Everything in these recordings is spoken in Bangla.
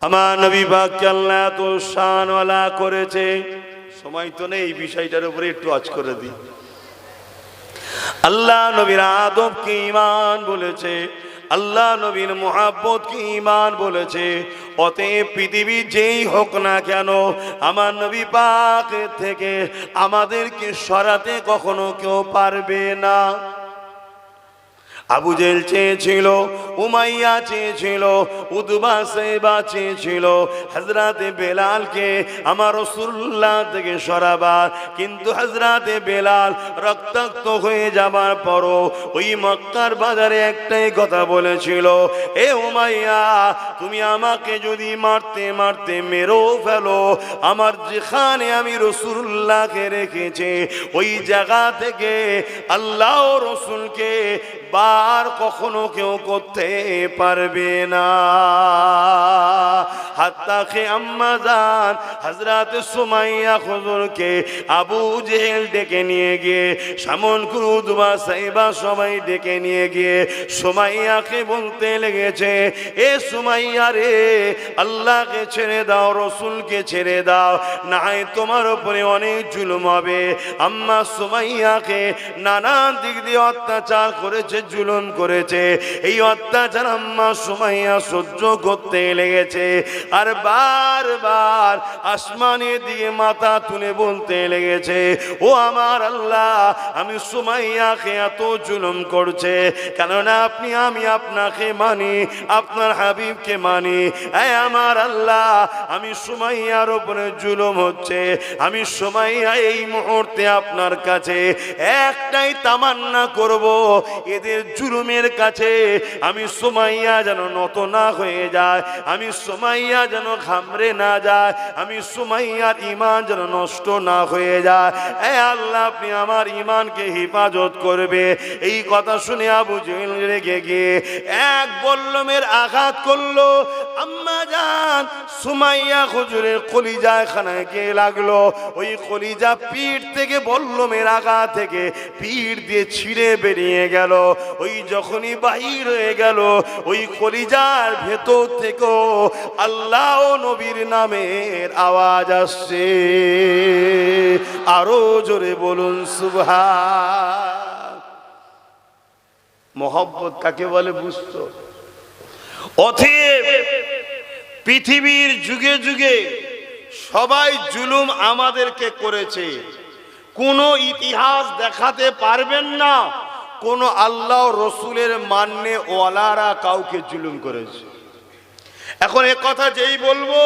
আমার নবী পাককে আল্লাহ এত শানওয়ালা করেছে, সময় তো নেই এই বিষয়টার উপরে একটু আজ করে দিই। আল্লাহ নবীর আদবকে ঈমান বলেছে, আল্লাহ নবীর মুহাব্বতকে ঈমান বলেছে। অতএব পৃথিবী যেই হোক না কেন, আমার নবী পাক থেকে আমাদেরকে সরাতে কখনো কেউ পারবে না। আবু জেহেল চেয়েছিল, উমাইয়া চেয়েছিল, উতবা সাইবা চেয়েছিল হযরতে বেলালকে আমার রাসূলুল্লাহ থেকে সরাবার, কিন্তু হযরতে বেলাল রক্তাক্ত হয়ে যাবার পরও ওই মক্কার বাজারে একটাই কথা বলেছিল, এ উমাইয়া তুমি আমাকে যদি মারতে মারতে মেরো ফেলো, আমার যেখানে আমি রাসূলুল্লাহকে রেখেছি ওই জায়গা থেকে আল্লাহ ও রাসূলকে বার কখনো কেউ করতে পারবে না। হাত্তা কে আম্মা জান হযরত সুমাইয়া হুজুরকে আবু জেহেল ডেকে নিয়ে গিয়ে, সামন উতবা সাইবা সবাই ডেকে নিয়ে গিয়ে সুমাইয়াকে বলতে লেগেছে, এ সুমাইয়া রে, আল্লাহকে ছেড়ে দাও, রাসূলকে ছেড়ে দাও, না হয় তোমার উপরে অনেক জুলুম হবে। আম্মা সুমাইয়াকে নানান দিক দিয়ে অত্যাচার করেছে, জুলুম করেছে। এই অত্যাচার আম্মা সুমাইয়া সহ্য করতে লেগেছে, আর বারবার আসমানের দিকে মাথা তুলে বলতে লেগেছে, ও আমার আল্লাহ, আমি সুমাইয়াকে এত জুলুম করছে কেননা আমি আপনাকে মানি, আপনার হাবিবকে মানি। এই আমার আল্লাহ, আমি সুমাইয়ার উপরে জুলুম হচ্ছে, আমি সুমাইয়া এই মুহূর্তে আপনার কাছে একটাই তামান্না করব, এদের জুলুমের কাছে আমি সুমাইয়া যেন নত না হয়ে যায়, আমি সুমাইয়া যেন ঘামড়ে না যায়, আমি সুমাইয়ার ঈমান যেন নষ্ট না হয়ে যায়। এ আল্লাহ, আপনি আমার ঈমানকে হেফাজত করবে। এই কথা শুনে আবু জেহেল রেগে গিয়ে এক বল্লমের আঘাত করলো। আম্মা জান সুমাইয়া হুজুরের কলিজায় খানায় গিয়ে লাগলো। ওই কলিজা পিঠ থেকে বল্লমের আঘাত থেকে পিঠ দিয়ে ছিঁড়ে বেরিয়ে গেল। ওই যখনই বাহির হয়ে গেল, ওই কলিজার ভেতর থেকেও আল্লাহ ও নবীর নামের আওয়াজ আসছে। আরো জোরে বলুন সুবহান। মোহব্বত কাকে বলে বুঝতো? অতএব পৃথিবীর যুগে যুগে সবাই জুলুম আমাদেরকে করেছে, কোনো ইতিহাস দেখাতে পারবেন না কোন আল্লাহ রসুলের মান্যে ওয়ালারা কাউকে জুলুম করেছে। এখন এ কথা যেই বলবো,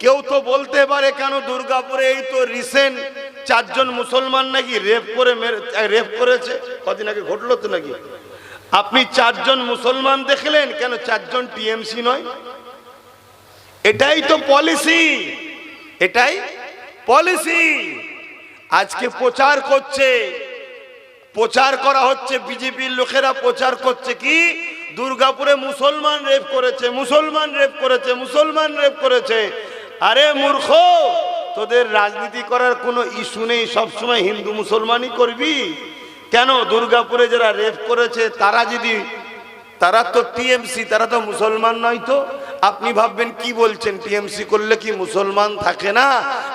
কেউ তো বলতে পারে, কেন দুর্গাপুরে এই তো রিসেন্ট 4 জন মুসলমান নাকি রেপ করেছে, কদিন আগে ঘটলো তো নাকি? আপনি 4 জন মুসলমান দেখলেন, কেন 4 জন টিএমসি নয়? এটাই তো পলিসি, এটাই পলিসি। আজকে প্রচার করছে, প্রচার করা হচ্ছে, বিজেপির লোকেরা প্রচার করছে কি দুর্গাপুরে মুসলমান রেপ করেছে, মুসলমান রেপ করেছে, মুসলমান রেপ করেছে। আরে মূর্খ, তোদের রাজনীতি করার কোনো ইস্যু নেই, সবসময় হিন্দু মুসলমানই করবি কেন? দুর্গাপুরে যারা রেপ করেছে তারা তো টিএমসি, তারা তো মুসলমান নয়। তো আপনি ভাববেন কি বলছেন, টিএমসি করলে কি মুসলমান থাকে না?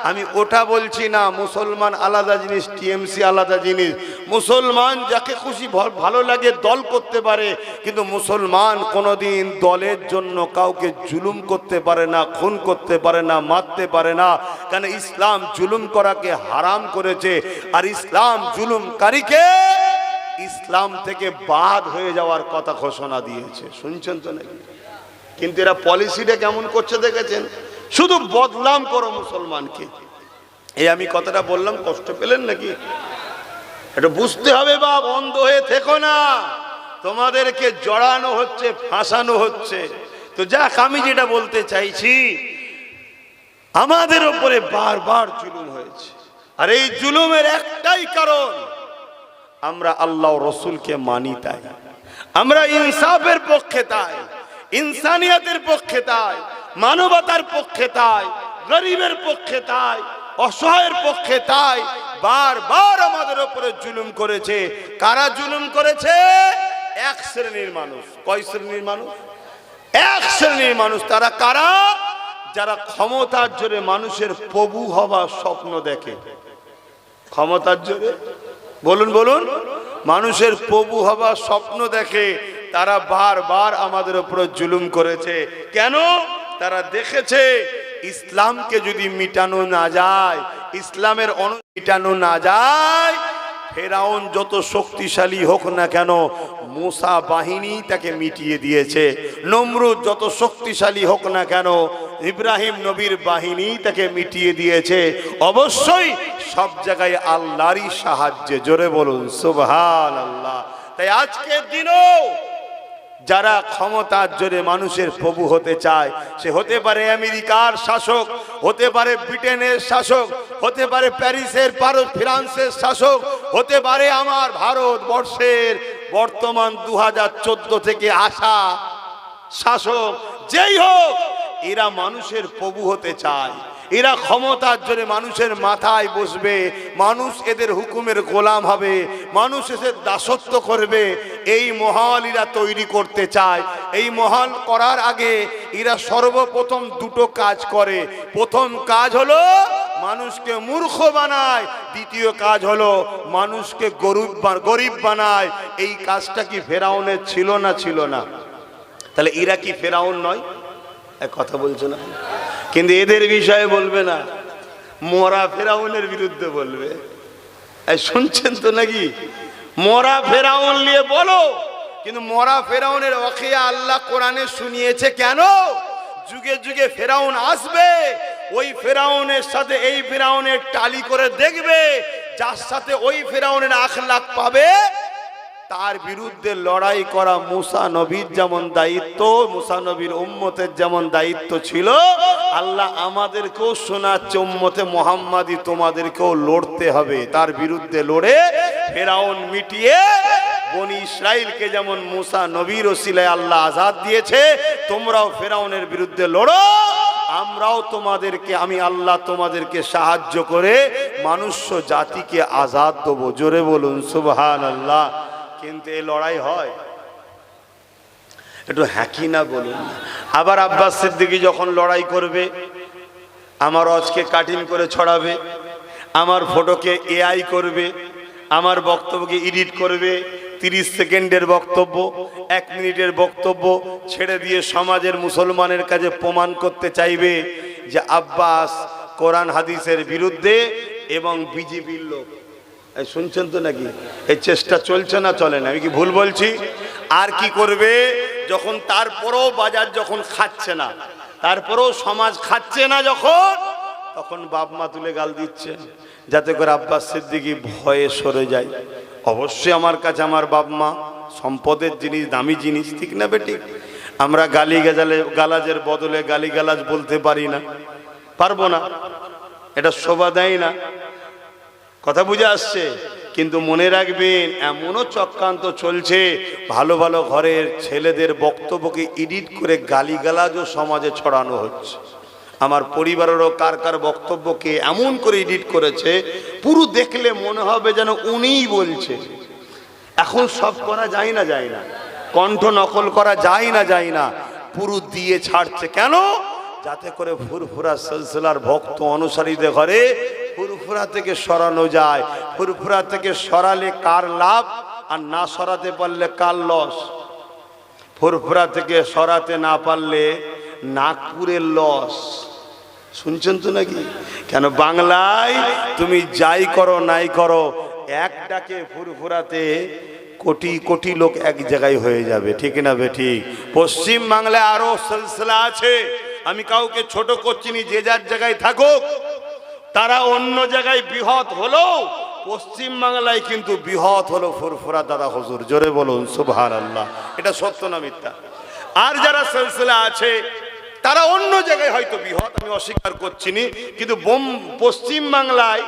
আমি ওটা বলছি না, মুসলমান আলাদা জিনিস, টিএমসি আলাদা জিনিস। মুসলমান যাকে খুশি ভালো লাগে দল করতে পারে, কিন্তু মুসলমান কোনোদিন দলের জন্য কাউকে জুলুম করতে পারে না, খুন করতে পারে না, মারতে পারে না। কেন? ইসলাম জুলুম করাকে হারাম করেছে, আর ইসলাম জুলুমকারীকে ইসলাম থেকে বাদ হয়ে যাওয়ার কথা ঘোষণা দিয়েছে। শুনছেন তো নাকি? কিন্তু এরা পলিসিটা কেমন করছে দেখেছেন? শুধু বদনাম করো মুসলমানকে। এই আমি কথাটা বললাম, কষ্ট পেলেন নাকি? এটা বুঝতে হবে বাপ, অন্ধ হয়ে থেকো না। তোমাদেরকে জড়ানো হচ্ছে, ফাঁসানো হচ্ছে। তো যাক, আমি যেটা বলতে চাইছি, আমাদের উপরে বারবার জুলুম হয়েছে, আর এই জুলুমের একটাই কারণ, আমরা আল্লাহ রসুলকে মানি তাই, আমরা ইনসাফের পক্ষে তাই, ইনসানিয়তের পক্ষে তাই, মানবতার পক্ষে তাই, গরিবের পক্ষে তাই, অসহায়ের পক্ষে তাই। বারবার আমাদের উপরে জুলুম করেছে। কারা জুলুম করেছে? এক শ্রেণীর মানুষ। কয় শ্রেণীর মানুষ? এক শ্রেণীর মানুষ। তারা কারা? যারা ক্ষমতার জোরে মানুষের প্রভু হবার স্বপ্ন দেখে, ক্ষমতার জোরে বলুন বলুন, মানুষের প্রভু হবার স্বপ্ন দেখে, তারা বারবার আমাদের উপর জুলুম করেছে। কেন? তারা দেখেছে ইসলামকে যদি মিটানো না যায়, ইসলামের মিটানো না যায়, ফেরাউন যত শক্তিশালী হোক না কেন মুসা বাহিনী তাকে মিটিয়ে দিয়েছে। নমরুদ যত শক্তিশালী হোক না কেন ইব্রাহিম নবীর বাহিনী তাকে মিটিয়ে দিয়েছে। অবশ্যই সব জায়গায় আল্লাহরই সাহায্যে, জোরে বলুন সুবহানাল্লাহ। তাই আজকের দিনও যারা ক্ষমতার জোরে মানুষের প্রভু হতে চায়, সে হতে পারে আমেরিকার শাসক, হতে পারে ব্রিটেনের শাসক, হতে পারে প্যারিসের ফ্রান্সের শাসক, হতে পারে আমার ভারতবর্ষের বর্তমান 2014 থেকে আসা শাসক, যেই হোক, এরা মানুষের প্রভু হতে চায়। এরা ক্ষমতার জোরে মানুষের মাথায় বসবে, মানুষ এদের হুকুমের গোলাম হবে, মানুষ এদের দাসত্ব করবে। এই মহল এরা তৈরি করতে চায়। এই মহল করার আগে এরা সর্বপ্রথম দুটো কাজ করে। প্রথম কাজ হলো মানুষকে মূর্খ বানায়, দ্বিতীয় কাজ হলো মানুষকে গরিব বানায়। এই কাজটা কি ফেরাউনের ছিল না? ছিল না? তাহলে এরা কি ফেরাউন নয়? এক কথা বলছো না, কিন্তু এদের বিষয়ে বলবে না, মরা ফেরাউনের বিরুদ্ধে বলবে। শুনছেন তো নাকি? মরা ফেরাউন নিয়ে বলো, কিন্তু মরা ফেরাউনের ওয়াকিয়া আল্লাহ কোরআনে শুনিয়েছে। কেন? যুগে যুগে ফেরাউন আসবে, ওই ফেরাউনের সাথে এই ফেরাউনের টালি করে দেখবে, যার সাথে ওই ফেরাউনের আখলাক পাবে, তার বিরুদ্ধে লড়াই করা মুসা নবীর যেমন দায়িত্ব, মুসা নবীর উম্মতের যেমন দায়িত্ব ছিল, আল্লাহ আমাদেরকেও শোনাচ্ছে, উম্মতে মুহাম্মাদি তোমাদেরকেও লড়তে হবে। তার বিরুদ্ধে লড়ে ফেরাউন মিটিয়ে বনি ইসরাইলকে যেমন মুসা নবীর ওসিলায় আল্লাহ আজাদ দিয়েছে, তোমরাও ফেরাউনের বিরুদ্ধে লড়ো। আমরাও তোমাদেরকে, আমি আল্লাহ তোমাদেরকে সাহায্য করে মনুষ্য জাতিকে আজাদ দেবো। জোরে বলুন সুবহানাল্লাহ। কিন্তু এই লড়াই হয়, একটু হ্যাকি না বলুন। আবার আব্বাস সিদ্দিকী যখন লড়াই করবে, আমার আজকে কাটিং করে ছড়াবে, আমার ফটোকে এআই করবে, আমার বক্তব্যকে এডিট করবে, 30 সেকেন্ডের বক্তব্য, 1 মিনিটের বক্তব্য ছেড়ে দিয়ে সমাজের মুসলমানের কাছে প্রমাণ করতে চাইবে যে আব্বাস কোরআন হাদিসের বিরুদ্ধে এবং বিজেপির লোক। শুনছেন তো নাকি? এই চেষ্টা চলছে না চলে না? আমি কি ভুল বলছি? আর কি করবে যখন তারপরেও বাজার যখন খাচ্ছে না, তারপরেও সমাজ খাচ্ছে না, যখন তখন বাপ মা তুলে গাল দিচ্ছে, যাতে করে আব্বাস সিদ্দিকী ভয়ে সরে যায়। অবশ্যই আমার কাছে আমার বাপ মা সম্পদের জিনিস, দামি জিনিস, ঠিক না বেটি? আমরা গালাজের বদলে গালিগালাজ বলতে পারি না, পারবো না, এটা শোভা দেয় না। কথা বুঝে আসছে? কিন্তু মনে রাখবেন, এমনও চক্রান্ত চলছে, ভালো ভালো ঘরের ছেলেদের বক্তব্যকে এডিট করে গালিগালাজও সমাজে ছড়ানো হচ্ছে। আমার পরিবারেরও কার কার বক্তব্যকে এমন করে এডিট করেছে, পুরো দেখলে মনে হবে যেন উনিই বলছে। এখন সব করা যায় না, যায় না, কণ্ঠ নকল করা যায় না, যায় না, পুরো দিয়ে ছাড়ছে। কেন? যাতে করে ফুরফুরা সিলসিলার ভক্ত অনুসারীদের ঘরে ফুরফুরা থেকে সরানো যায়। ফুরফুরা থেকে সরালে কার লাভ, আর না সরাতে পারলে কার লস? ফুরফুরা থেকে সরাতে না পারলে নাগপুরের লস। শুনছেন তো নাকি? কেন বাংলায় তুমি যাই করো নাই করো, এক ডাকে ফুরফুরাতে কোটি কোটি লোক এক জায়গায় হয়ে যাবে, ঠিক না বেঠি? পশ্চিম বাংলায় আরো সিলসিলা আছে, আমি কাউকে ছোট করছি না, যে যার জায়গায় থাকুক। তারা অন্য জায়গায় বৃহৎ হলো, পশ্চিম বাংলায় কিন্তু বৃহৎ হলো ফুরফুরা দাদা হুজুর। জোরে বলুন সুবহানাল্লাহ। এটা সত্য না মিথ্যা? আর যারা সিলসিলা আছে তারা অন্য জায়গায় হয়তো বৃহৎ, আমি অস্বীকার করছি না, কিন্তু পশ্চিম বাংলায়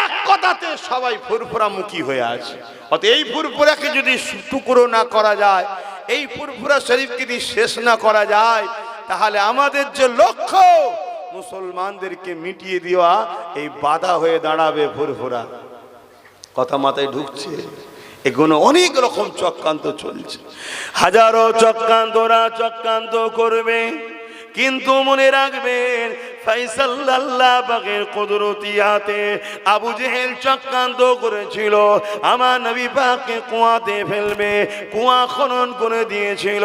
এক কথাতে সবাই ফুরফুরামুখী হয়ে আছে। অত এই ফুরফুরাকে যদি টুকরো না করা যায়, এই ফুরফুরা শরীফকে যদি শেষ না করা যায়, তাহলে আমাদের যে লক্ষ্য মুসলমানদেরকে মিটিয়ে দেওয়া, এই বাধা হয়ে দাঁড়াবে ফুরফুরা। কথা মাথায় ঢুকছে? এগুলো অনেক রকম চক্রান্ত চলছে, হাজারো চক্রান্তরা চক্রান্ত করবে, কিন্তু মনে রাখবেন ফয়সাল আল্লাহ পাকের কুদরতিয়াতে আবু জেহেল চক্রান্ত করেছিল আমার নবী পাককে কুয়াতে ফেলবে, কুয়া খনন করে দিয়েছিল।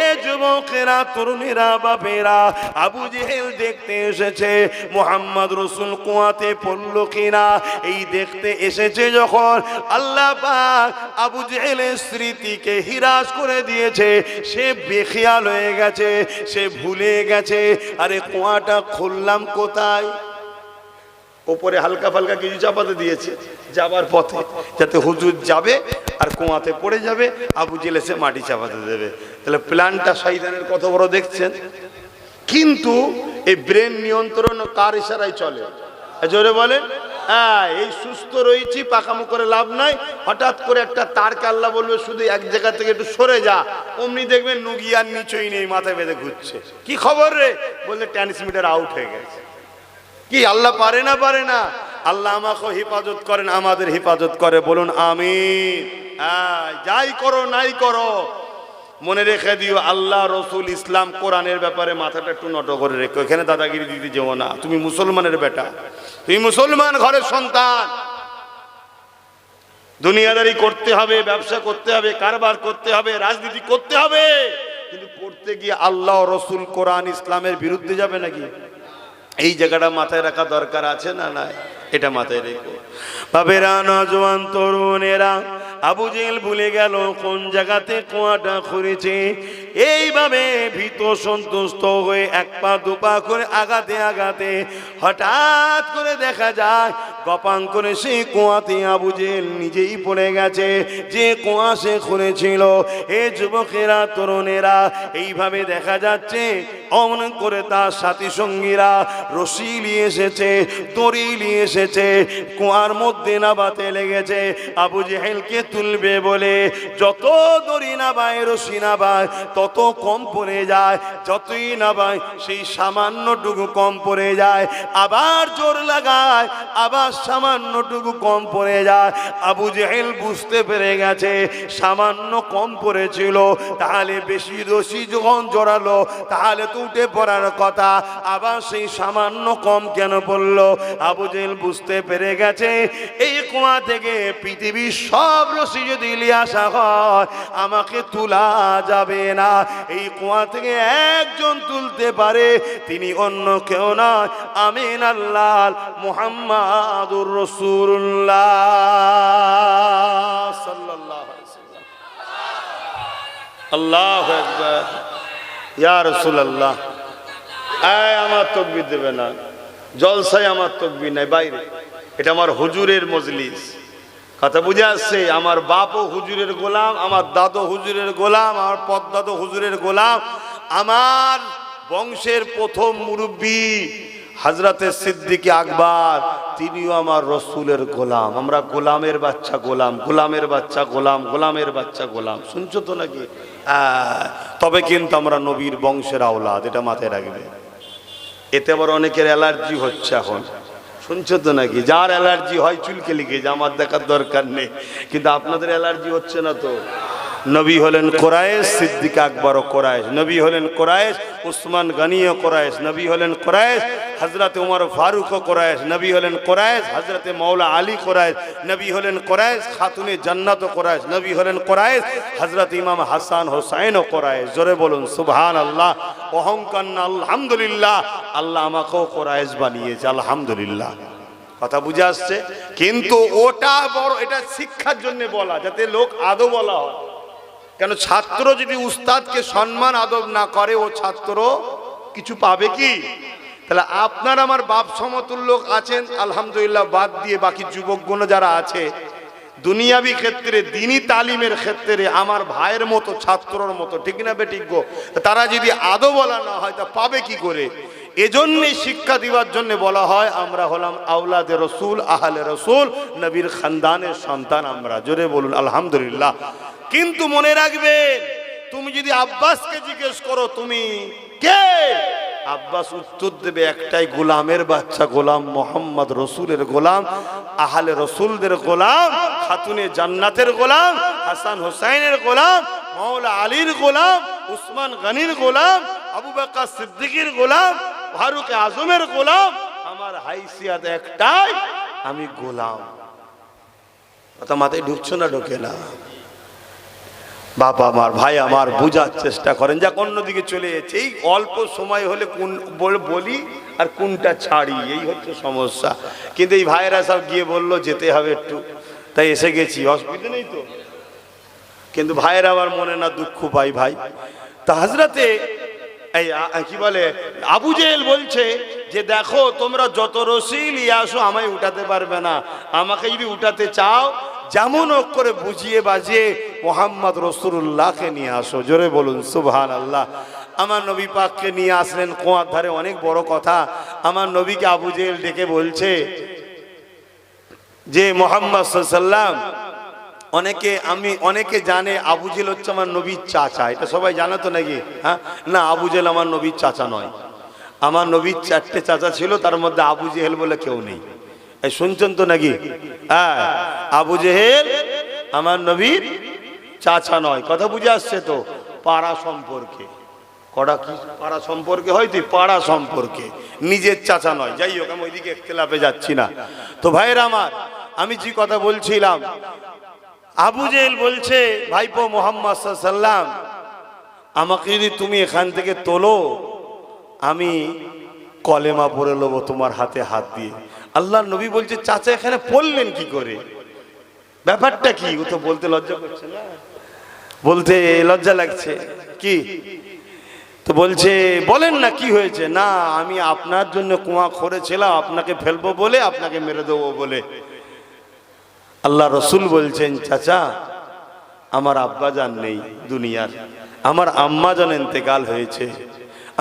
এ যুবকেরা, তরুণেরা, বাপেরা, আবু জেহেল দেখতে এসেছে মুহাম্মদ রাসূল কুয়াতে পড়ল কিনা। এই দেখতে এসেছে যখন, আল্লাহ পাক আবু জেহেলের স্মৃতিকে হিরাস করে দিয়েছে। সে বেখিয়াল হয়ে গেছে, সে ভুলে গেছে আরে কুয়াটা খুললাম কোথায়। ওপরে হালকা ফালকা কিছু চাপাতে দিয়েছে যাবার পথে, যাতে হুজুর যাবে আর কুয়াতে পড়ে যাবে, আবু জেহেল এসে মাটি চাপাতে দেবে। তাহলে প্ল্যানটা শয়তানের কত বড় দেখছেন। কিন্তু এই ব্রেন নিয়ন্ত্রণ কার ইশারায় চলে? জোরে বলেন। হ্যাঁ, এই সুস্থ রয়েছি, পাকামো করে লাভ নাই। হঠাৎ করে একটা তারকে আল্লাহ বলবে শুধু এক জায়গা থেকে একটু সরে যা, অমনি দেখবেন নুগিয়ার নিচই নেই, মাথায় বেঁধে ঘুরছে। কি খবর রে? বললে ট্রান্সমিটার আউট হয়ে গেছে। কি আল্লাহ পারে না? পারে না? আল্লাহ আমাকে হেফাজত করেন, আমাদের হেফাজত করে, বলুন আমিন। যাই করো নাই করো, মনে রেখে দিও আল্লাহ, রসুল, ইসলাম, কোরআনের ব্যাপারে মাথাটা একটু নত করে রেখো। এখানে দাদাগিরি দিতে যেও না। তুমি মুসলমানের বেটা, তুমি মুসলমান ঘরের সন্তান। দুনিয়াদারি করতে হবে, ব্যবসা করতে হবে, কারবার করতে হবে, রাজনীতি করতে হবে, কিন্তু করতে গিয়ে আল্লাহ, রসুল, কোরআন, ইসলামের বিরুদ্ধে যাবে নাকি? এই জায়গাটা মাথায় রাখা দরকার আছে না নাই? এটা মাথায় রেখো। বাবেরা, নওজোয়ান, তরুণেরা, আবু জেহেল ভুলে গেল কোন জায়গাতে কুয়াটা খুঁড়েছে। এইভাবে ভীত সন্তুষ্ট হয়ে এক পা দুপা করে আগাতে আগাতে হঠাৎ করে দেখা যায় গপাং করে সেই কুয়াতে আবু জেহেল নিজেই পড়ে গেছে, যে কুয়া সে খুঁড়েছিল। এ যুবকেরা, তরুণেরা, এইভাবে দেখা যাচ্ছে অমন করে তার সাথী সঙ্গীরা রশি নিয়ে এসেছে, দড়ি নিয়ে এসেছে, কুয়ার মধ্যে নাবাতে লেগেছে। আবু জেহেলকে তুলবে বলে যত দড়ি নাবায়, রশি নাবায়, তত কম পড়ে যায়। যতই নাবায় সেই সামান্যটুকু কম পড়ে যায়। আবার জোর লাগায়, আবার সামান্যটুকু কম পড়ে যায়। আবু জেহেল বুঝতে পেরে গেছে সামান্য কম পড়েছিল, তাহলে বেশি রশি যখন জড়ালো তাহলে তো উঠে পড়ার কথা, আবার সেই সামান্য কম কেন পড়লো? আবু জেহেল বুঝতে পেরে গেছে এই কুয়া থেকে পৃথিবীর সব রশি যদি নিয়ে আসা হয় আমাকে তোলা যাবে না। এই কুয়া থেকে একজন তুলতে পারে, তিনি অন্য কেউ নয়, আমিন আল্লাহ মুহাম্মাদুর রাসূলুল্লাহ সাল্লাল্লাহু আলাইহি ওয়াসাল্লাম। আল্লাহু আকবার। ইয়া রাসূলুল্লাহ, আমার তাকবীর দেবে না, জলসায় আমার তাকবীর নাই, বাইরে। এটা আমার হুজুরের মজলিস, কথা বুঝে আসছে? আমার বাপও হুজুরের গোলাম, আমার দাদু হুজুরের গোলাম, আমার পদ্দাদু হুজুরের গোলাম, আমার বংশের প্রথম মুরব্বী হযরতে সিদ্দিক আকবর, তিনিও আমার রসুলের গোলাম। আমরা গোলামের বাচ্চা গোলাম, গোলামের বাচ্চা গোলাম, গোলামের বাচ্চা গোলাম। শুনছো তো নাকি? তবে কিন্তু আমরা নবীর বংশের আওলাদ, এটা মাথায় রাখবে। এতে আবার অনেকের অ্যালার্জি হচ্ছে এখন, শুনছো তো নাকি? যার অ্যালার্জি হয় চুলকে লিখে যে আমার দেখার দরকার নেই, কিন্তু আপনাদের অ্যালার্জি হচ্ছে না তো। নবী হলেন কোরাইশ, সিদ্দিক আকবরও কোরাইশ। নবী হলেন কোরাইশ, উসমান গনিও কোরাইশ। নবী হলেন কোরাইশ, হযরত উমর ফারুকও কোরাইশ। নবী হলেন কোরাইশ, হযরত মাওলা আলী কোরাইশ। নবী হলেন কোরাইশ, খাতুনে জান্নাতও কোরাইশ। নবী হলেন কোরাইশ, হযরত ইমাম হাসান হোসাইনও কোরাইশ। জোরে বলুন সুবহানাল্লাহ। অহংকার না, আলহামদুলিল্লাহ, আল্লাহ আমাকেও কোরাইশ বানিয়েছে, আলহামদুলিল্লাহ। কথা বুঝে আসছে? কিন্তু ওটা বড়, এটা শিক্ষার জন্য বলা, যাতে লোক আদব বলা হয়। কেন? ছাত্র যদি উস্তাদকে সম্মান আদব না করে, ও ছাত্র কিছু পাবে কি? তাহলে আপনার আমার বাপ সমতুল্য লোক আছেন আলহামদুলিল্লাহ, বাদ দিয়ে বাকি যুবকগণ যারা আছে দুনিয়াবি ক্ষেত্রে, দিনী তালিমের ক্ষেত্রে আমার ভাইয়ের মতো, ছাত্রর মতো, ঠিক না বেঠিক গো? তারা যদি আদব বলা না হয় তা পাবে কি করে? এজন্যই শিক্ষা দিবার জন্য বলা হয় আমরা হলাম আওলাদে রসুল, আহলে রসুল, নবীর খানদানের সন্তান আমরা। জোরে বলুন আলহামদুলিল্লাহ। কিন্তু মনে রাখবে, তুমি যদি আব্বাসকে জিজ্ঞেস করো তুমি কে, আব্বাস উত্তর দেবে একটাই, গোলামের বাচ্চা, গোলাম মোহাম্মদ রসুলের গোলাম, আহলে রসুলদের গোলাম, খাতুনে জান্নাতের গোলাম, হাসান হোসাইনের গোলাম, মাওলা আলীর গোলাম, উসমান গনির গোলাম, আবু বকর সিদ্দিকের গোলাম, ফারুক আজমের গোলাম, আমার হাইসিয়াত একটাই, আমি গোলাম। কথা মাথায় ঢুকছো না? ঢোকে না। বাবা আমার, ভাই আমার, বোঝার চেষ্টা করেন। যাক, অন্যদিকে চলে যাচ্ছে। এই অল্প সময় হলে কোন বলি আর কোনটা ছাড়ি, এই হচ্ছে সমস্যা। কিন্তু এই ভাইয়েরা সব গিয়ে বললো যেতে হবে একটু, তাই এসে গেছি, অসুবিধা নেই তো। কিন্তু ভাইয়েরা আবার মনে না দুঃখ পাই ভাই। তা হযরতে এই কি বলে আবু জেহেল বলছে যে দেখো তোমরা যত রশি নিয়ে আসো আমায় উঠাতে পারবে না, আমাকে যদি উঠাতে চাও যেমন হোক করে বুঝিয়ে বাজিয়ে মোহাম্মদ রাসূলুল্লাহকে নিয়ে আসো। জোরে বলুন সুবহানাল্লাহ। আমার নবী পাককে নিয়ে আসলেন কুয়ার ধারে, অনেক বড় কথা। আমার নবীকে আবু জেহেল ডেকে বলছে যে মোহাম্মদ সাল্লাল্লাহু আলাইহি সাল্লাম, অনেকে জানে আবু জেহেল হচ্ছে আমার নবীর চাচা, এটা সবাই জানে তো নাকি? হ্যাঁ না, আবু জেহেল আমার নবীর চাচা নয়। আমার নবীর 4টে চাচা ছিল, তার মধ্যে আবু জেহেল বলে কেউ নেই। এই শুনছেন তো নাকি? হ্যাঁ, আবু জেহেল আমার নবীর চাচা নয়। কথা বুঝে আসছে তো? পাড়া সম্পর্কে, কটা কি পাড়া সম্পর্কে হয় তুই, পাড়া সম্পর্কে, নিজের চাচা নয়। যাই হোক, আমি ওইদিকে ইখতিলাফে যাচ্ছি না। তো ভাইরা আমার, আমি যে কথা বলছিলাম, আবু জেহেল বলছে ভাইপো মুহাম্মদ সাল্লাল্লাহু আলাইহি সাল্লাম, আমাকে যদি তুমি এখান থেকে তোলো, আমি কলেমা পড়ে নেবো তোমার হাতে হাত দিয়ে। আল্লাহর নবী বলছে চাচা এখানে পড়লেন কি করে, ব্যাপারটা কি? ও তো বলতে লজ্জা করছে না, বলতে লজ্জা লাগছে কি? তো বলছে বলেন না কি হয়েছে। না, আমি আপনার জন্য কুয়া করেছিলাম, আপনাকে ফেলবো বলে, আপনাকে মেরে দেবো বলে। আল্লাহ রসুল বলছেন চাচা আমার আব্বা জান নেই দুনিয়ার, আমার আম্মা জান ইন্তেকাল হয়েছে।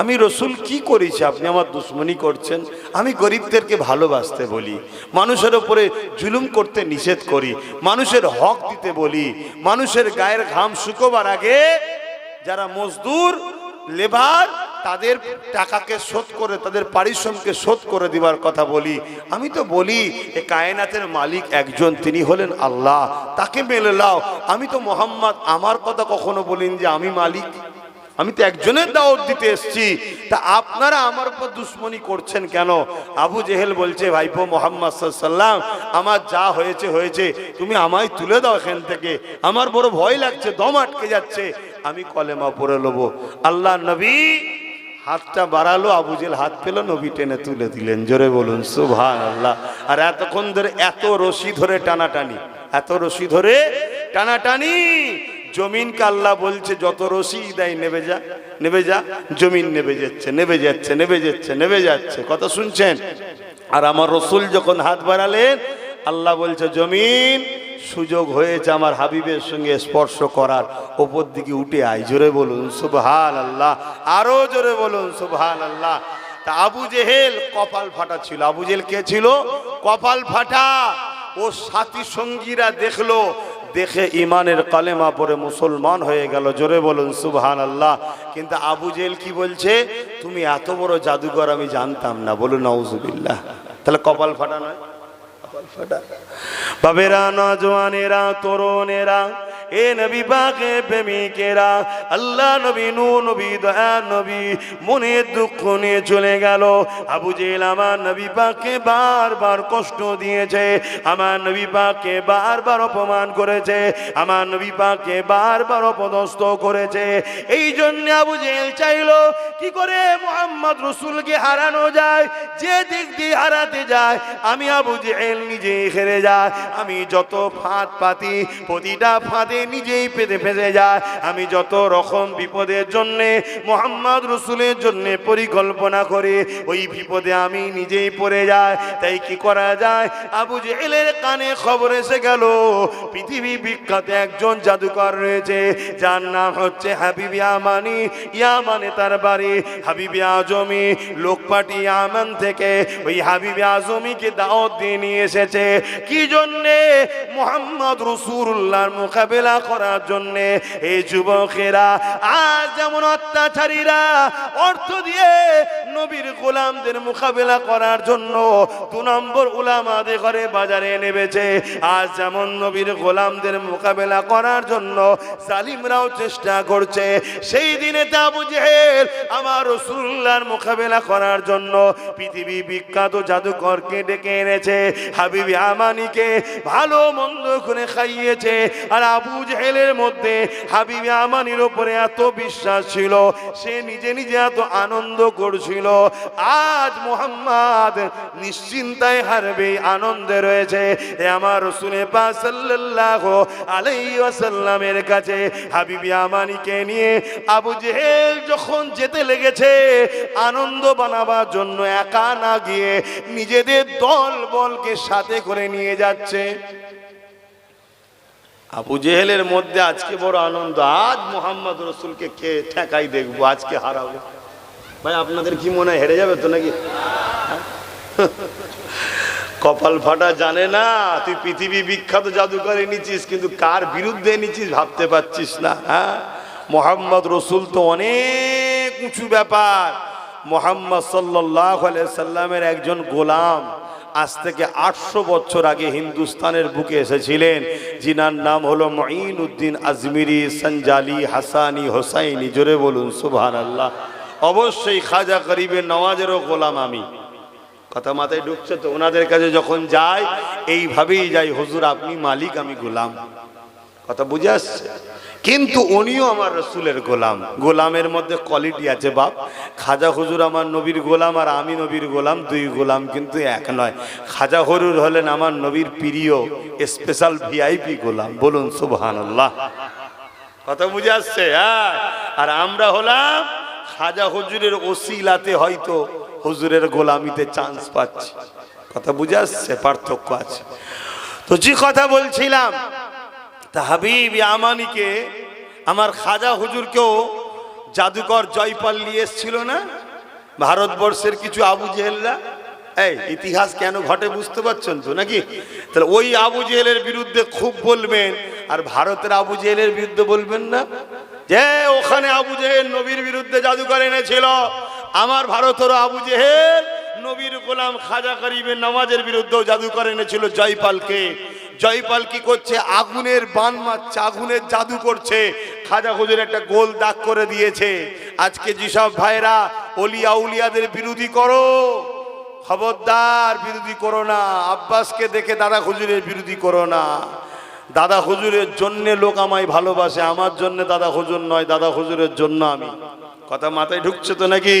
আমি রসুল কি করেছি আপনি আমার দুশ্মনী করছেন? আমি গরিবদেরকে ভালোবাসতে বলি, মানুষের উপরে জুলুম করতে নিষেধ করি, মানুষের হক দিতে বলি, মানুষের গায়ের ঘাম শুকোবার আগে যারা মজদুর লেবার তাদের টাকাকে শোধ করে, তাদের পারিশ্রমিককে শোধ করে দিবার কথা বলি। আমি তো বলি এ কায়নাতের মালিক একজন, তিনি হলেন আল্লাহ, তাকে মেনে নাও। আমি তো মোহাম্মদ, আমার কথা কখনো বলিনি যে আমি মালিক, আমি তো একজনের দাওয়াত দিতে এসেছি। তা আপনারা আমার উপর দুশ্মনী করছেন কেন? আবু জেহেল বলছে ভাইপো মুহাম্মদ সাল্লাল্লাহু আলাইহি সাল্লাম, আমার যা হয়েছে হয়েছে, তুমি আমায় তুলে দাও এখান থেকে, আমার বড় ভয় লাগছে, দম আটকে যাচ্ছে, আমি কলেমা পড়ে নেব। আল্লাহ নবী হাতটা বাড়ালো, আবু জেহেল হাত পেল, নবী টেনে তুলে দিলেন। জোরে বলুন সুবহানাল্লাহ। আর এতক্ষণ ধরে এত রশি ধরে টানাটানি, এত রশি ধরে টানাটানি, জমিনকে আল্লাহ বলছে যত রশি দেয় নেবে যা, নেবে যা। জমিন নেবে যাচ্ছে, নেবে যাচ্ছে, নেবে যাচ্ছে, নেবে যাচ্ছে। কথা শুনছেন? আর আমার রসুল যখন হাত বাড়ালেন, আল্লাহ বলছে জমিন সুযোগ হয়েছে আমার হাবিবের সঙ্গে স্পর্শ করার, ওপর দিকে উঠে আয়। জোরে বলুন সুবহানাল্লাহ, আরো জোরে বলুন সুবহানাল্লাহ। তা আবু জেহেল কপাল ফাটা ছিল। আবু জেহেল কে ছিল? কপাল ফাটা। ও সাথী সঙ্গীরা দেখলো, দেখে ইমানের কালেমা পড়ে মুসলমান হয়ে গেল। জোরে বলুন সুবহানাল্লাহ। কিন্তু আবু জেহেল কি বলছে? তুমি এত বড় জাদুকর আমি জানতাম না। বলুন নাউজুবিল্লাহ। তাহলে কপাল ফাটা নয়, কপাল ফাটা। বাবেরা, নওজওয়ানেরা, তরুণেরা, এ নবী পাকের প্রেমিকেরা, আল্লাহ নবী, নূর নবী, দয়া নবী মনের দুঃখ নিয়ে চলে গেল। আবু জেহেল আমার নবী পাককে বারবার কষ্ট দিয়েছে, আমার নবী পাককে বারবার অপমান করেছে, আমার নবী পাককে বারবার অপদস্থ করেছে। এই জন্য আবু জেহেল চাইলো কি করে মুহাম্মদ রাসূলকে হারানো যায়। যে দিক দিয়ে হারাতে যায় আমি আবু জেহেল নিজেই হেরে যায়। আমি যত ফাঁদ পাতি, প্রতিটা ফাঁদে নিজেই পেতে ফেসে যায়। আমি যত রকম বিপদের জন্যে মুহাম্মদ রাসূলের জন্য পরিকল্পনা করে, ওই বিপদে আমি নিজেই পড়ে যাই। তাই কি করা যায়? আবু জেহেলের কানে খবর এসে গেল পৃথিবী বিখ্যাত একজন জাদুকর রয়েছে, যার নাম হচ্ছে হাবিব ইয়ামানি। ইয়ামানে তার বাড়ি, হাবিব আজমি লোক পাঠিয়ে ইয়ামান থেকে ওই হাবিব আজমিকে দাওয়াত দিয়ে নিয়ে এসেছে। কি জন্যে? মুহাম্মদ রাসূলুল্লাহর মোকাবেলা করার জন্যে। এই যুবকেরা আজ যেমন অত্যাচারীরা অর্থ দিয়ে নবীর গোলামদের মোকাবেলা করার জন্য 2 নম্বর উলামাদের ঘরে বাজারে নেমেছে। আজ যেমন নবীর গোলামদের মোকাবেলা করার জন্য জালিমরাও চেষ্টা করছে, সেই দিনে আবু জেহেল আমার রাসূলুল্লাহর মোকাবেলা করার জন্য পৃথিবী বিখ্যাত জাদুকরকে ডেকে এনেছে, হাবিবি আমানিকে ভালো মন্দ করে খাইয়েছে। আর আবু জেহেলের মধ্যে হাবিবি আমানির উপরে এত বিশ্বাস ছিল, সে নিজে নিজে এত আনন্দ করছিল। আজ মুহাম্মদ নিশ্চিন্তায় হারবে, আনন্দে রয়েছে। এ আমার রাসূল পাক সাল্লাল্লাহু আলাইহি ওয়াসাল্লামের কাছে হাবিবি আমানিকে নিয়ে আবু জেহেল যখন যেতে লেগেছে, আনন্দ বানাবার জন্য একা না গিয়ে নিজেদের দল বলকে সাথে করে নিয়ে যাচ্ছে। আবু জেহেলের মধ্যে আজকে বড় আনন্দ, আজ মোহাম্মদ রসুলকে কে ঠেকাই দেখবো, আজকে হারাবো। ভাই আপনাদের কি মনে হয় হেরে যাবে তো নাকি? কপাল ফাটা জানে না, তুই পৃথিবী বিখ্যাত জাদুকর এনেছিস, কিন্তু কার বিরুদ্ধে এনেছিস ভাবতে পারছিস না। হ্যাঁ, মোহাম্মদ রসুল তো অনেক উঁচু ব্যাপার। মোহাম্মদ সাল্লাল্লাহু আলাইহি সাল্লামের একজন গোলাম আজ থেকে 800 বছর আগে হিন্দুস্তানের বুকে এসেছিলেন, যিনার নাম হলো মুঈনুদ্দিন আজমিরি সঞ্জালি হাসানি হোসাইনি। জোরে বলুন সুবহানাল্লাহ। অবশ্যই খাজা গরিবে নওয়াজেরও গোলাম আমি। কথা মাথায় ঢুকছে তো? ওনাদের কাছে যখন যাই এইভাবেই যাই, হুজুর আপনি মালিক, আমি গোলাম। কথা বুঝে আসছে? কিন্তু উনিও আমার রসুলের গোলাম। গোলামের মধ্যে কোয়ালিটি আছে বাপ। খাজা হুজুর আমার নবীর গোলাম আর আমি নবীর গোলাম, 2 গোলাম কিন্তু এক নয়। খাজা হুজুর হলেন আমার নবীর প্রিয় স্পেশাল ভিআইপি গোলাম। বলুন সুবহানাল্লাহ। কথা বুঝে আসছে? হ্যাঁ। আর আমরা হলাম খাজা হুজুরের ওসিলাতে হয়তো হুজুরের গোলামিতে চান্স পাচ্ছি। কথা বুঝে আসছে? পার্থক্য আছে। তো যে কথা বলছিলাম, তা হাবিব আমানিকে আমার খাজা হুজুরকেও জাদুকর জয়পাল নিয়ে এসেছিল না ভারতবর্ষের কিছু আবু জেহেলরা। এই ইতিহাস কেন ঘটে বুঝতে পারছেন তো নাকি? তাহলে ওই আবু জেহেলের বিরুদ্ধে খুব বলবেন, আর ভারতের আবু জেহেলের বিরুদ্ধে বলবেন না। যে ওখানে আবু জেহেল নবীর বিরুদ্ধে জাদুকর এনেছিল, আমার ভারতেরও আবু জেহেল নবীর গোলাম খাজা গরিবে নওয়াজের বিরুদ্ধেও জাদুকর এনেছিল জয়পালকে। জয়পাল কি করছে? আগুনের বান মারছে, আগুনের জাদু করছে। খাজা হুজুর একটা গোল দাগ করে দিয়েছে। আজকে যেসব ভাইরা ওলিয়া উলিয়াদের বিরোধী করো, খবরদার বিরোধী করো না। আব্বাসকে দেখে দাদা হুজুরের বিরোধী করো না। দাদা হুজুরের জন্য লোক আমায় ভালোবাসে, আমার জন্য দাদা হুজুর নয়, দাদা হুজুরের জন্য আমি। কথা মাথায় ঢুকছে তো নাকি?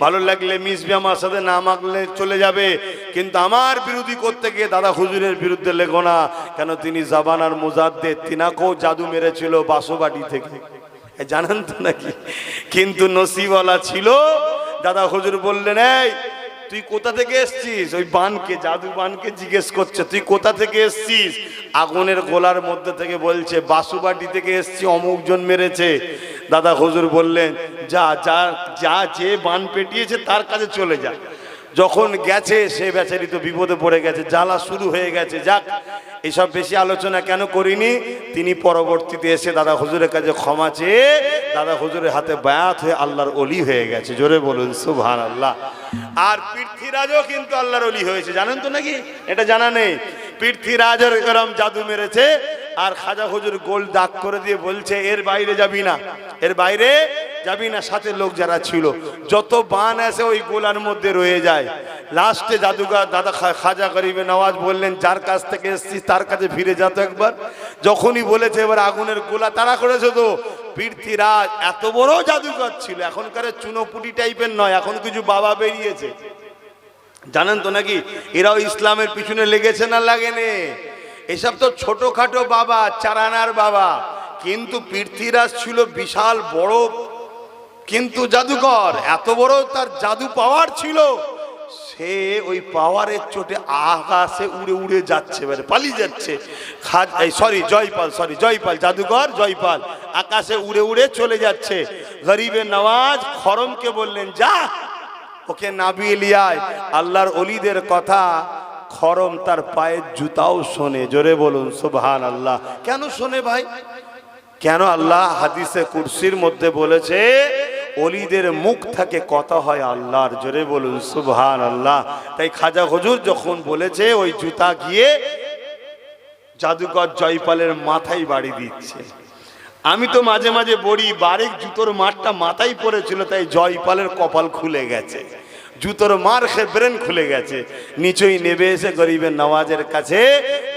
ভালো লাগলে মিশবে আমার সাথে, না মাগলে চলে যাবে, কিন্তু আমার বিরোধী করতে গিয়ে দাদা হুজুরের বিরুদ্ধে লেগো না। কেন? তিনি জাবানার মুজাদ্দেদ, তিনাকেও জাদু মেরেছিল বাসুবাটি থেকে, জানেন তো নাকি? কিন্তু নসিবওয়ালা ছিল। দাদা হুজুর বললেন, এই তুই কোথা থেকে এসছিস? ওই বানকে, জাদু বানকে জিজ্ঞেস করছে, তুই কোথা থেকে এসছিস? আগুনের গোলার মধ্যে থেকে বলছে, বাসুবাটি থেকে এসছি, অমুক জন মেরেছে। দাদা হুজুর বললেন, যা যা যা, যে বান পেটিয়েছে তার কাছে চলে যা। যখন গেছে সে বেচারি তো বিপদে পড়ে গেছে, জ্বালা শুরু হয়ে গেছে। যাক, এসব বেশি আলোচনা কেন করিনি। তিনি পরবর্তীতে এসে দাদা হুজুরের কাছে ক্ষমা চেয়ে দাদা হুজুরের হাতে বায়াত হয়ে আল্লাহর ওলি হয়ে গেছে। জোরে বলুন সুবহানাল্লাহ। আর পৃথ্বীরাজও কিন্তু আল্লাহর ওলি হয়েছে, জানেন তো নাকি? এটা জানা নেই? পৃথ্বীরাজের এরকম জাদু মেরেছে, আর খাজা হুজুর গোল দাগ করে দিয়ে বলছে, এর বাইরে যাবি না, এর বাইরে যাবি না। সাথে লোক যারা ছিল, যত বান আসে ওই গোলার মধ্যে রয়ে যায়। লাস্টে জাদুঘর দাদা খাজা গরিবে নওয়াজ বললেন, যার কাছ থেকে এসেছিস তার কাছে ফিরে যা তো একবার। যখনই বলেছে এবার আগুনের গোলা তারা করেছে। তো পৃথ্বীরাজ এত বড় জাদুঘর ছিল, এখনকার চুনোপুটি টাইপের নয়, এখন কিছু বাবা বেরিয়েছে, জানেন তো নাকি? এরাও ইসলামের পিছনে লেগেছে না লাগেনি? এসব তো ছোটখাটো বাবা, চারানার বাবা। কিন্তু পৃথ্বীরাজ ছিল বিশাল বড় কিন্তু জাদুকর, এত বড় তার জাদু পাওয়ার ছিল। সে ওই পাওয়ারের চোটে আকাশে উড়ে উড়ে যাচ্ছে, পালিয়ে যাচ্ছে। জয়পাল জাদুকর জয়পাল আকাশে উড়ে উড়ে চলে যাচ্ছে। গরিবে নওয়াজ খরমকে বললেন, যা ওকে নাবিয়ে লিয়ায়। আল্লাহর ওলিদের কথা খরম তার পায়ের জুতাও শোনে। জোরে বলুন সুবহানাল্লাহ। কেন শোনে ভাই? কেন? আল্লাহ হাদিসে কুরসির মধ্যে বলেছে, অলিদের মুখ থেকে কথা হয় আল্লাহর, জোরে বলুন সুবহানাল্লাহ। তাই খাজা হুজুর যখন বলেছে ওই জুতা গিয়ে জাদুকর জয়পালের মাথায় বাড়ি দিচ্ছে, আমি তো মাঝে মাঝে বলি বারেক জুতোর মারটা মাথায় পড়েছিল, তাই জয়পালের কপাল খুলে গেছে, জুতোর মার খেয়ে ব্রেন খুলে গেছে। নিচেই নেবে এসে গরিবের নওয়াজের কাছে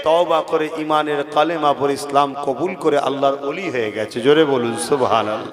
তওবা করে ইমানের কালেমা পড়ে ইসলাম কবুল করে আল্লাহর ওলি হয়ে গেছে, জোরে বলুন সুবহানাল্লাহ।